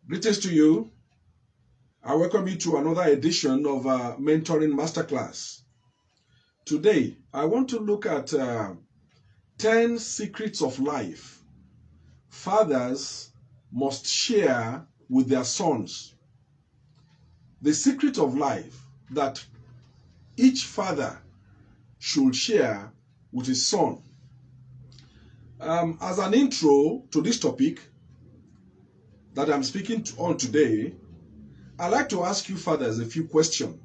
Greetings to you. I welcome you to another edition of Mentoring Masterclass. Today, I want to look at 10 secrets of life fathers must share with their sons. The secret of life that each father should share with his son. As an intro to this topic that I'm speaking on today, I'd like to ask you fathers a few questions.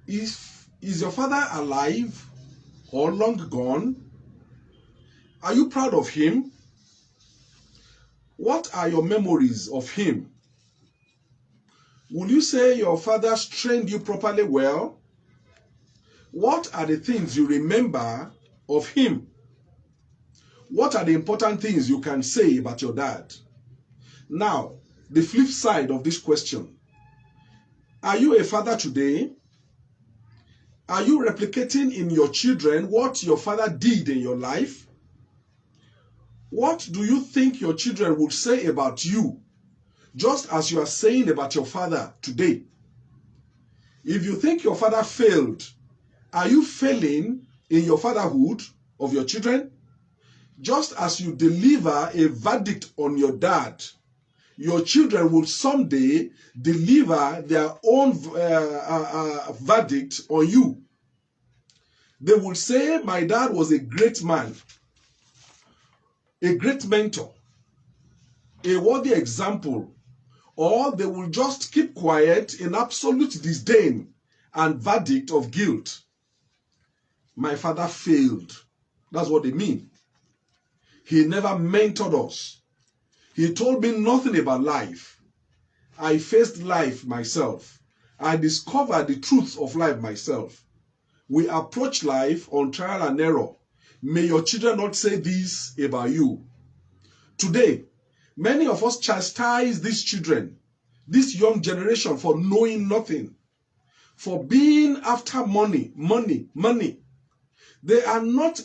Is your father alive or long gone? Are you proud of him? What are your memories of him? Will you say your father trained you properly well? What are the things you remember of him? What are the important things you can say about your dad? Now, the flip side of this question. Are you a father today? Are you replicating in your children what your father did in your life? What do you think your children would say about you, just as you are saying about your father today? If you think your father failed, are you failing in your fatherhood of your children? Just as you deliver a verdict on your dad, your children will someday deliver their own verdict on you. They will say, my dad was a great man, a great mentor, a worthy example, or they will just keep quiet in absolute disdain and verdict of guilt. My father failed. That's what they mean. He never mentored us. He told me nothing about life. I faced life myself. I discovered the truth of life myself. We approach life on trial and error. May your children not say this about you. Today, many of us chastise these children, this young generation, for knowing nothing, for being after money. They are not,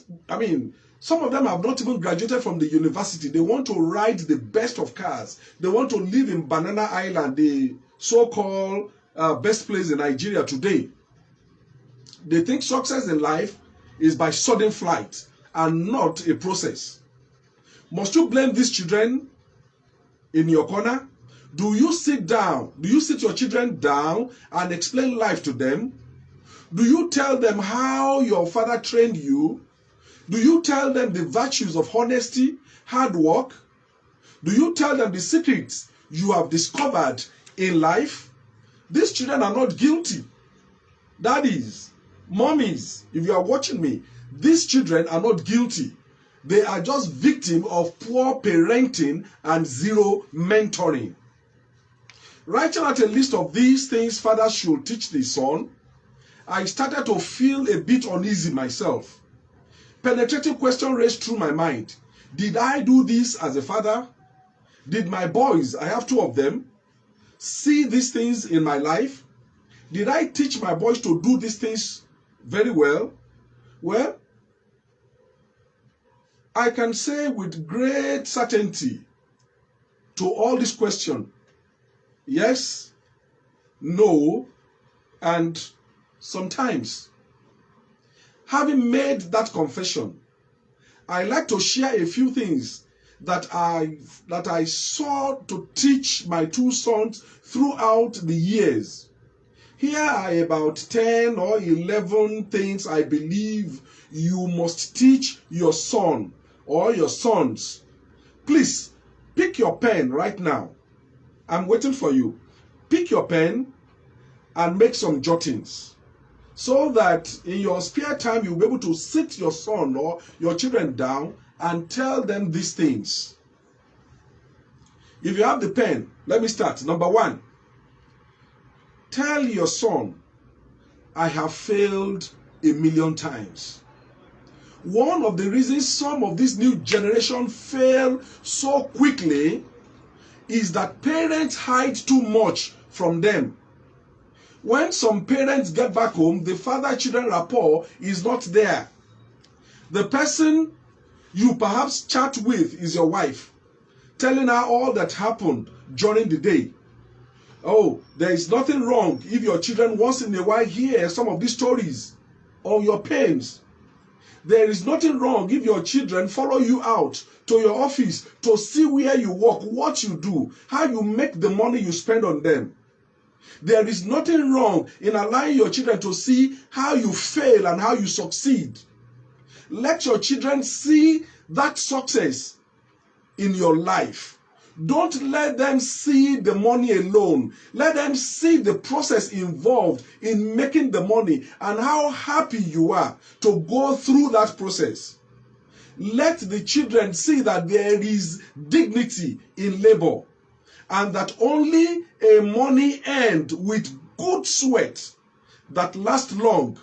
some of them have not even graduated from the university. They want to ride the best of cars. They want to live in Banana Island, the so-called best place in Nigeria today. They think success in life is by sudden flight and not a process. Must you blame these children in your corner? Do you sit down? Do you sit your children down and explain life to them? Do you tell them how your father trained you? Do you tell them the virtues of honesty, hard work? Do you tell them the secrets you have discovered in life? These children are not guilty. Daddies, mommies, if you are watching me, these children are not guilty. They are just victims of poor parenting and zero mentoring. Writing out a list of these things fathers should teach the son, I started to feel a bit uneasy myself. Penetrating question raced through my mind. Did I do this as a father? Did my boys, I have two of them, see these things in my life? Did I teach my boys to do these things very well? Well, I can say with great certainty to all these questions, yes, no, and sometimes. Having made that confession, I like to share a few things that I sought to teach my two sons throughout the years. Here are about 10 or 11 things I believe you must teach your son or your sons. Please, pick your pen right now. I'm waiting for you. Pick your pen and make some jottings, so that in your spare time you'll be able to sit your son or your children down and tell them these things. If you have the pen, let me start. Number 1, tell your son, I have failed a million times. One of the reasons some of this new generation fail so quickly is that parents hide too much from them. When some parents get back home, the father-children rapport is not there. The person you perhaps chat with is your wife. telling her all that happened during the day. Oh, there is nothing wrong if your children once in a while hear some of these stories or your pains. There is nothing wrong if your children follow you out to your office to see where you work, what you do, how you make the money you spend on them. There is nothing wrong in allowing your children to see how you fail and how you succeed. Let your children see that success in your life. Don't let them see the money alone. Let them see the process involved in making the money and how happy you are to go through that process. Let the children see that there is dignity in labor and that only a money earned with good sweat that lasts long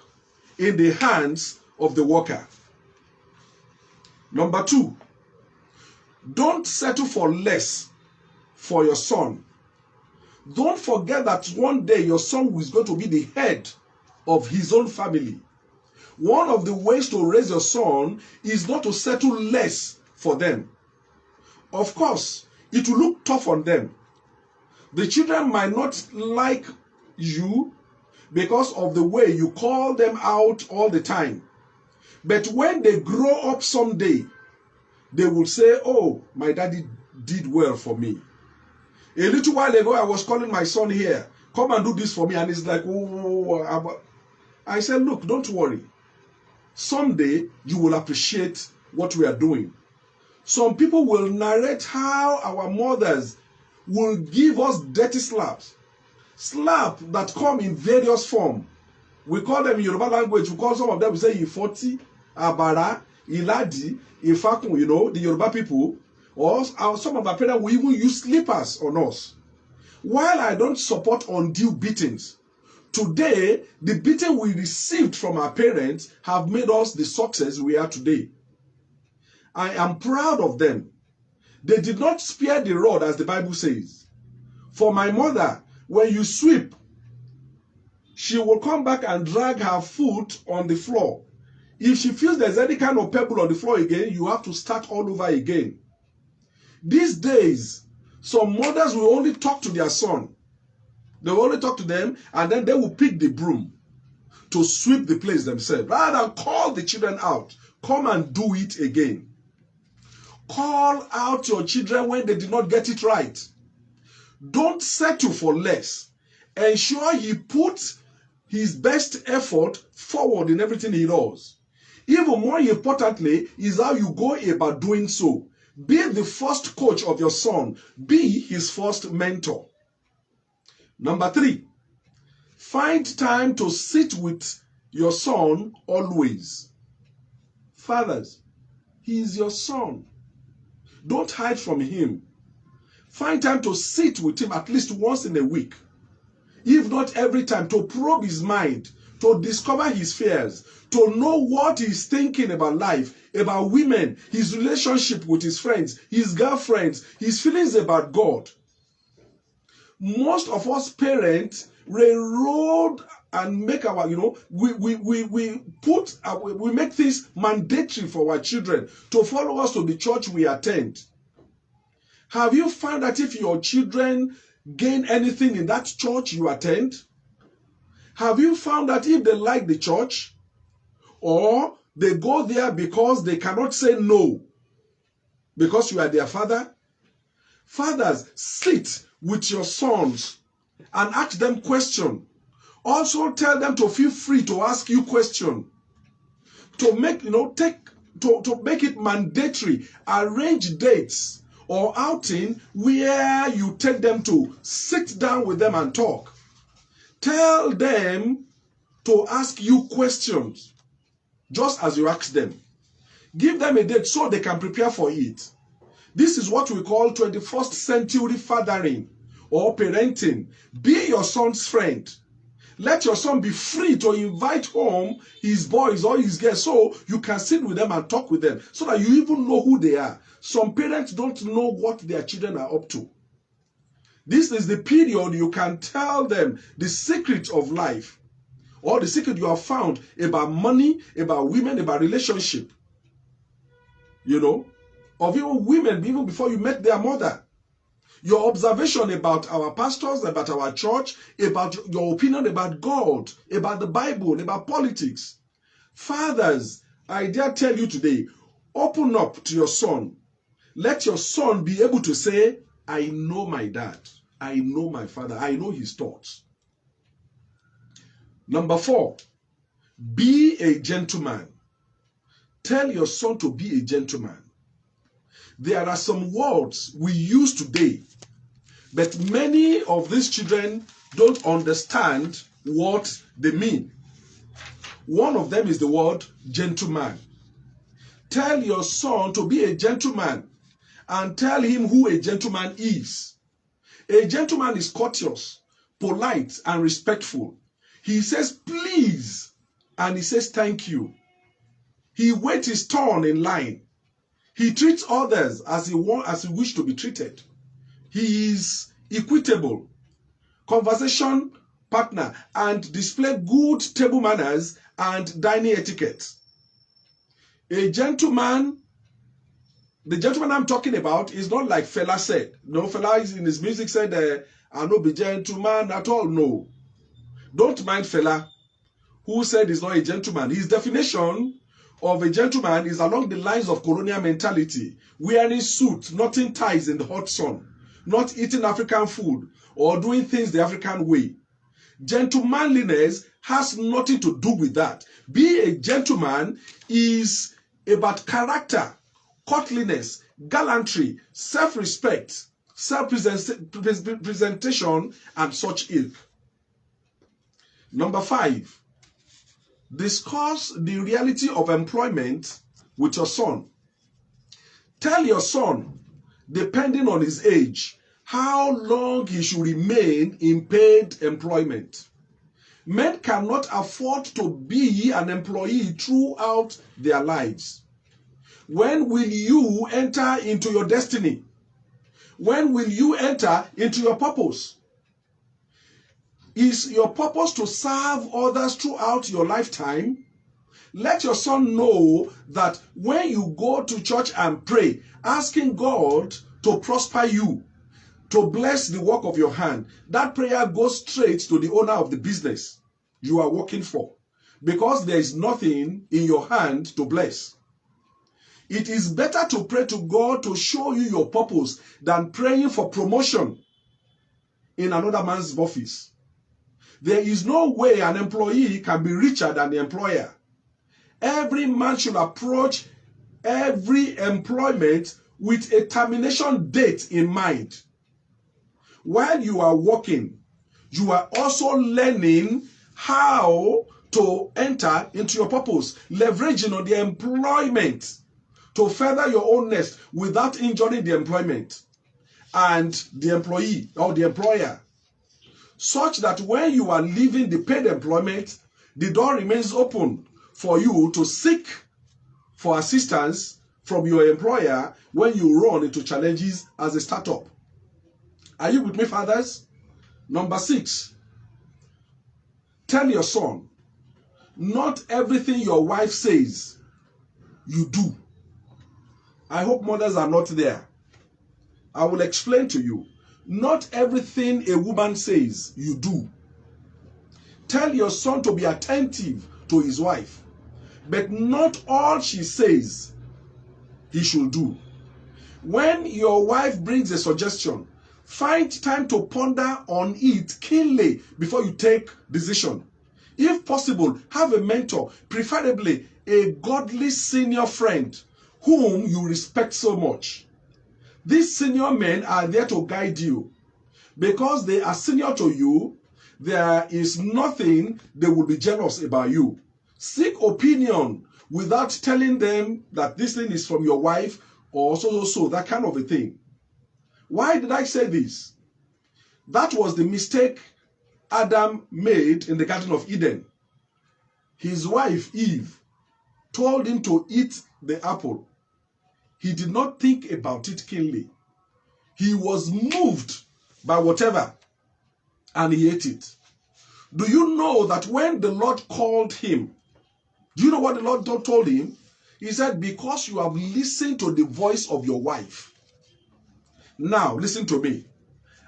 in the hands of the worker. Number 2, don't settle for less for your son. Don't forget that one day your son is going to be the head of his own family. One of the ways to raise your son is not to settle less for them. Of course, it will look tough on them. The children might not like you because of the way you call them out all the time. But when they grow up someday, they will say, oh, my daddy did well for me. A little while ago, I was calling my son here, come and do this for me. And he's like, oh. I said, look, don't worry. Someday, you will appreciate what we are doing. Some people will narrate how our mothers will give us dirty slaps. Slap that come in various forms. We call them in Yoruba language. We call some of them, we say Ifoti, Abara, Iladi, Ifakun, the Yoruba people. Or some of our parents will even use slippers on us. While I don't support undue beatings, today, the beating we received from our parents have made us the success we are today. I am proud of them. They did not spare the rod, as the Bible says. For my mother, when you sweep, she will come back and drag her foot on the floor. If she feels there's any kind of pebble on the floor again, you have to start all over again. These days, some mothers will only talk to their son. They will only talk to them, and then they will pick the broom to sweep the place themselves. Rather than call the children out, come and do it again. Call out your children when they did not get it right. Don't settle for less. Ensure he puts his best effort forward in everything he does. Even more importantly is how you go about doing so. Be the first coach of your son. Be his first mentor. Number 3, find time to sit with your son always. Fathers, he is your son. Don't hide from him. Find time to sit with him at least once in a week, if not every time, to probe his mind, to discover his fears, to know what he's thinking about life, about women, his relationship with his friends, his girlfriends, his feelings about God. Most of us parents railroad and make our, we make things mandatory for our children to follow us to the church we attend. Have you found that if your children gain anything in that church you attend? Have you found that if they like the church, or they go there because they cannot say no, because you are their father? Fathers, sit with your sons and ask them questions. Also tell them to feel free to ask you questions. To make, to make it mandatory, arrange dates or outing where you take them to sit down with them and talk. Tell them to ask you questions, just as you ask them. Give them a date so they can prepare for it. This is what we call 21st century fathering or parenting. Be your son's friend. Let your son be free to invite home his boys or his girls so you can sit with them and talk with them so that you even know who they are. Some parents don't know what their children are up to. This is the period you can tell them the secret of life or the secret you have found about money, about women, about relationship. of even women, even before you met their mother. Your observation about our pastors, about our church, about your opinion about God, about the Bible, about politics. Fathers, I dare tell you today, open up to your son. Let your son be able to say, I know my dad. I know my father. I know his thoughts. Number 4, be a gentleman. Tell your son to be a gentleman. There are some words we use today, but many of these children don't understand what they mean. One of them is the word gentleman. Tell your son to be a gentleman and tell him who a gentleman is. A gentleman is courteous, polite, and respectful. He says please and he says thank you. He waits his turn in line. He treats others as he wishes to be treated. He is equitable, conversation partner, and display good table manners and dining etiquette. A gentleman, the gentleman I'm talking about is not like Fela said. No, Fela is in his music said, I no be gentleman at all. No. Don't mind Fela, who said he's not a gentleman. His definition of a gentleman is along the lines of colonial mentality, wearing suits, knotting ties in the hot sun, not eating African food, or doing things the African way. Gentlemanliness has nothing to do with that. Be a gentleman is about character, courtliness, gallantry, self-respect, self-presentation, and such ilk. Number 5, discuss the reality of employment with your son. Tell your son, depending on his age, how long he should remain in paid employment. Men cannot afford to be an employee throughout their lives. When will you enter into your destiny? When will you enter into your purpose? Is your purpose to serve others throughout your lifetime? Let your son know that when you go to church and pray, asking God to prosper you, to bless the work of your hand, that prayer goes straight to the owner of the business you are working for, because there is nothing in your hand to bless. It is better to pray to God to show you your purpose than praying for promotion in another man's office. There is no way an employee can be richer than the employer. Every man should approach every employment with a termination date in mind. While you are working, you are also learning how to enter into your purpose, leveraging on the employment to further your own nest without injuring the employment and the employee or the employer, such that when you are leaving the paid employment, the door remains open for you to seek for assistance from your employer when you run into challenges as a startup. Are you with me, fathers? Number 6, tell your son, not everything your wife says you do. I hope mothers are not there. I will explain to you. Not everything a woman says you do. Tell your son to be attentive to his wife, but not all she says he should do. When your wife brings a suggestion, find time to ponder on it keenly before you take decision. If possible, have a mentor, preferably a godly senior friend whom you respect so much. These senior men are there to guide you. Because they are senior to you, there is nothing they will be jealous about you. Seek opinion without telling them that this thing is from your wife or so, that kind of a thing. Why did I say this? That was the mistake Adam made in the Garden of Eden. His wife, Eve, told him to eat the apple. He did not think about it keenly. He was moved by whatever, and he ate it. Do you know that when the Lord called him, do you know what the Lord told him? He said, because you have listened to the voice of your wife. Now, listen to me.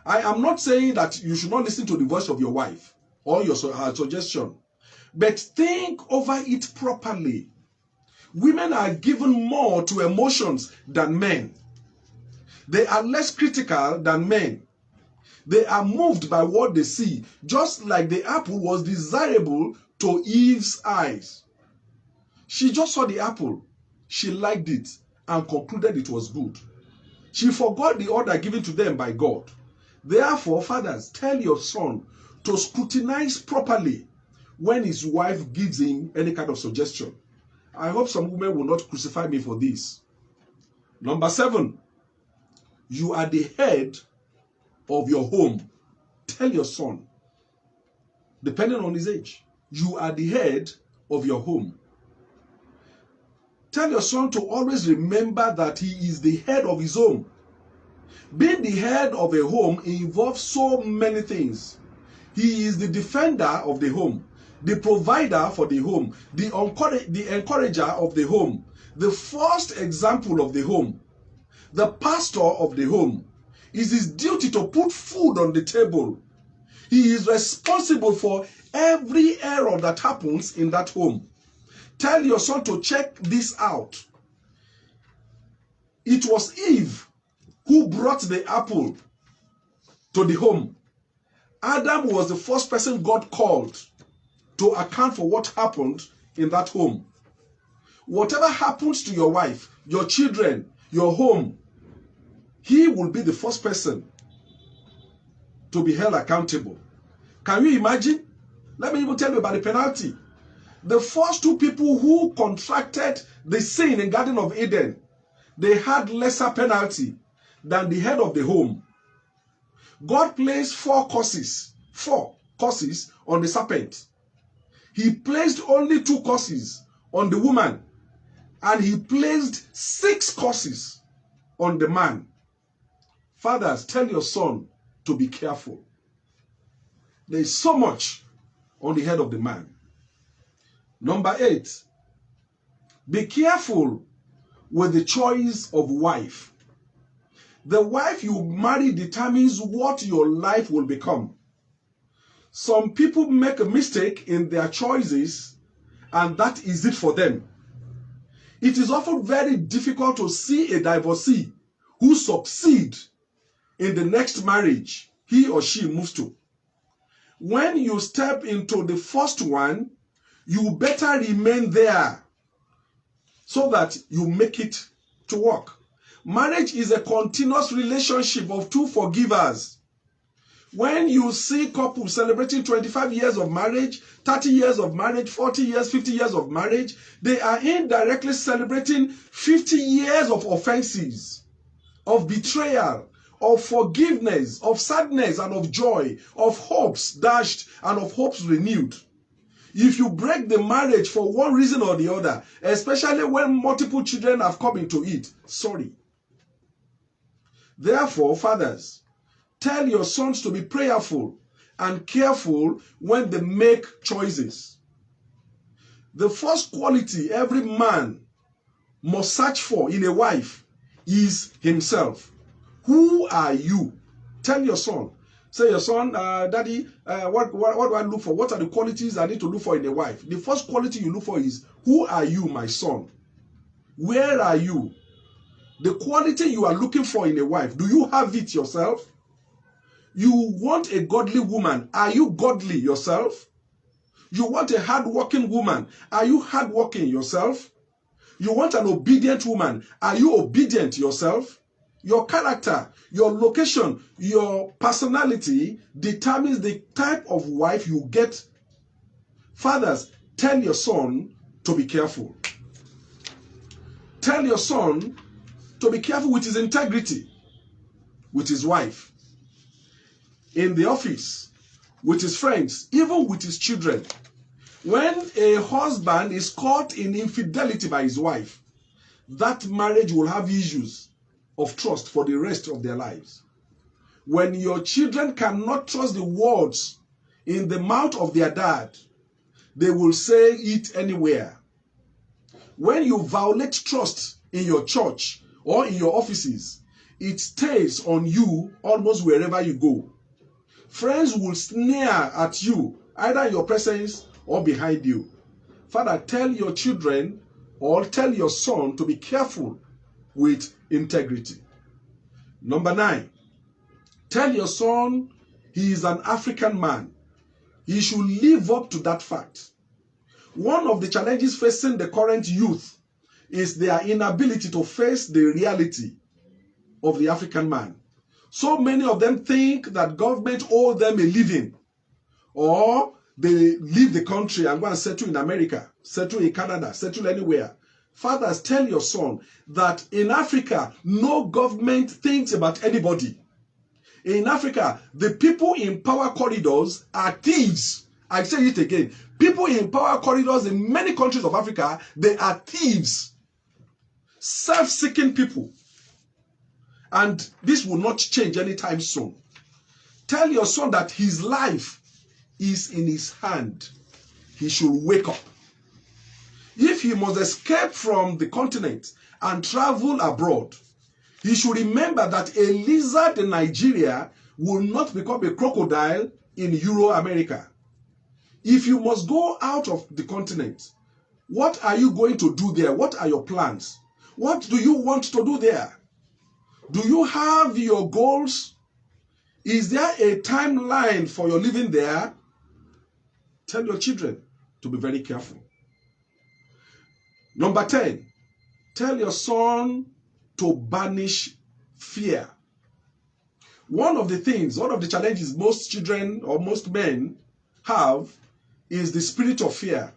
I am not saying that you should not listen to the voice of your wife or her suggestion, but think over it properly. Women are given more to emotions than men. They are less critical than men. They are moved by what they see, just like the apple was desirable to Eve's eyes. She just saw the apple. She liked it and concluded it was good. She forgot the order given to them by God. Therefore, fathers, tell your son to scrutinize properly when his wife gives him any kind of suggestion. I hope some women will not crucify me for this. Number 7, you are the head of your home. Tell your son, depending on his age, you are the head of your home. Tell your son to always remember that he is the head of his home. Being the head of a home involves so many things. He is the defender of the home, the provider for the home, the encourager of the home, the first example of the home, the pastor of the home. It is his duty to put food on the table. He is responsible for every error that happens in that home. Tell your son to check this out. It was Eve who brought the apple to the home. Adam was the first person God called to account for what happened in that home. Whatever happens to your wife, your children, your home, he will be the first person to be held accountable. Can you imagine? Let me even tell you about the penalty. The first 2 people who contracted the sin in Garden of Eden, they had lesser penalty than the head of the home. God placed 4 curses on the serpent. He placed only 2 curses on the woman, and he placed 6 curses on the man. Fathers, tell your son to be careful. There is so much on the head of the man. Number 8, be careful with the choice of wife. The wife you marry determines what your life will become. Some people make a mistake in their choices, and that is it for them. It is often very difficult to see a divorcee who succeeds in the next marriage he or she moves to. When you step into the first one, you better remain there so that you make it to work. Marriage is a continuous relationship of 2 forgivers. When you see couples celebrating 25 years of marriage, 30 years of marriage, 40 years, 50 years of marriage, they are indirectly celebrating 50 years of offenses, of betrayal, of forgiveness, of sadness and of joy, of hopes dashed and of hopes renewed. If you break the marriage for one reason or the other, especially when multiple children have come into it, sorry. Therefore, fathers, tell your sons to be prayerful and careful when they make choices. The first quality every man must search for in a wife is himself. Who are you? Tell your son. Say, your son, Daddy, what do I look for? What are the qualities I need to look for in a wife? The first quality you look for is, who are you, my son? Where are you? The quality you are looking for in a wife, do you have it yourself? You want a godly woman. Are you godly yourself? You want a hardworking woman. Are you hardworking yourself? You want an obedient woman. Are you obedient yourself? Your character, your location, your personality determines the type of wife you get. Fathers, tell your son to be careful. Tell your son to be careful with his integrity, with his wife, in the office, with his friends, even with his children. When a husband is caught in infidelity by his wife, that marriage will have issues of trust for the rest of their lives. When your children cannot trust the words in the mouth of their dad, they will say it anywhere. When you violate trust in your church or in your offices, it stays on you almost wherever you go. Friends will sneer at you, either in your presence or behind you. Father, tell your children or tell your son to be careful with integrity. Number 9, tell your son he is an African man. He should live up to that fact. One of the challenges facing the current youth is their inability to face the reality of the African man. So many of them think that government owes them a living, or they leave the country and go and settle in America, settle in Canada, settle anywhere. Fathers, tell your son that in Africa, no government thinks about anybody. In Africa, the people in power corridors are thieves. I say it again. People in power corridors in many countries of Africa, they are thieves. Self-seeking people. And this will not change anytime soon. Tell your son that his life is in his hand. He should wake up. If he must escape from the continent and travel abroad, he should remember that a lizard in Nigeria will not become a crocodile in Euro-America. If you must go out of the continent, what are you going to do there? What are your plans? What do you want to do there? Do you have your goals? Is there a timeline for your living there? Tell your children to be very careful. Number 10, tell your son to banish fear. One of the challenges most children or most men have is the spirit of fear.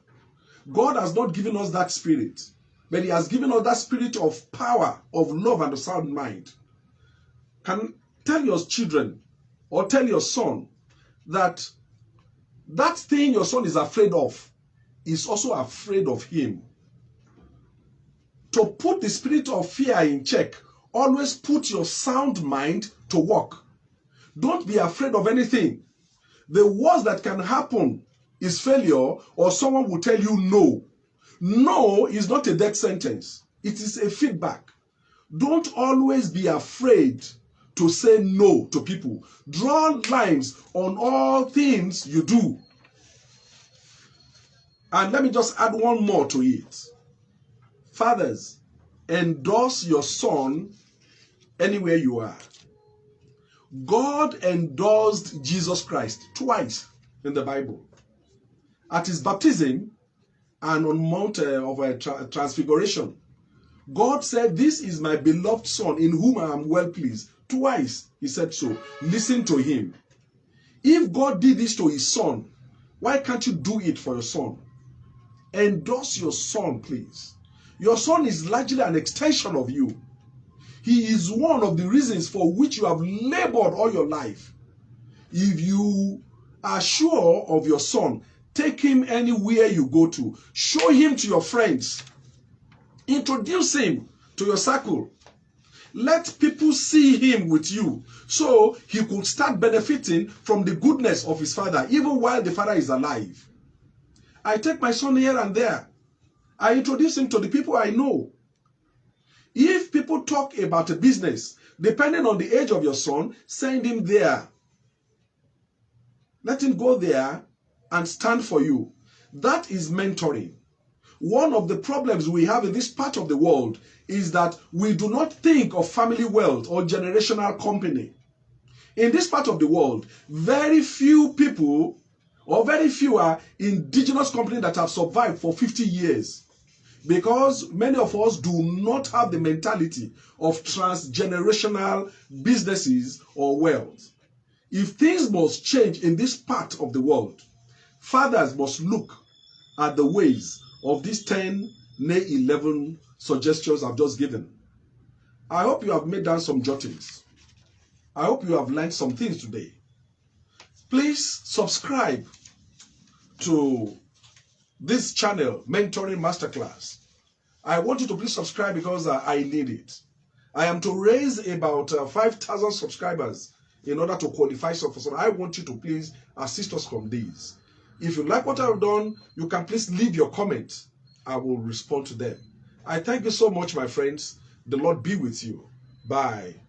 God has not given us that spirit, but he has given us that spirit of power, of love, and a sound mind. Tell your children or tell your son that that thing your son is afraid of is also afraid of him. To put the spirit of fear in check, always put your sound mind to work. Don't be afraid of anything. The worst that can happen is failure, or someone will tell you no. No is not a death sentence. It is a feedback. Don't always be afraid to say no to people. Draw lines on all things you do. And let me just add one more to it. Fathers, endorse your son anywhere you are. God endorsed Jesus Christ twice in the Bible. At his baptism and on Mount of Transfiguration, God said, "This is my beloved son in whom I am well pleased." Twice he said so. Listen to him. If God did this to his son, why can't you do it for your son? Endorse your son, please. Your son is largely an extension of you. He is one of the reasons for which you have labored all your life. If you are sure of your son, take him anywhere you go to. Show him to your friends. Introduce him to your circle. Let people see him with you so he could start benefiting from the goodness of his father even while the father is alive. I take my son here and there. I introduce him to the people I know. If people talk about a business, depending on the age of your son, send him there. Let him go there and stand for you. That is mentoring. One of the problems we have in this part of the world is that we do not think of family wealth or generational company. In this part of the world, very few people or very few are indigenous companies that have survived for 50 years. Because many of us do not have the mentality of transgenerational businesses or wealth. If things must change in this part of the world, fathers must look at the ways of these 10, nay 11 suggestions I've just given. I hope you have made down some jottings. I hope you have learned some things today. Please subscribe to this channel, Mentoring Masterclass. I want you to please subscribe because I need it. I am to raise about 5,000 subscribers in order to qualify for some. I want you to please assist us from these. If you like what I've done, you can please leave your comment. I will respond to them. I thank you so much, my friends. The Lord be with you. Bye.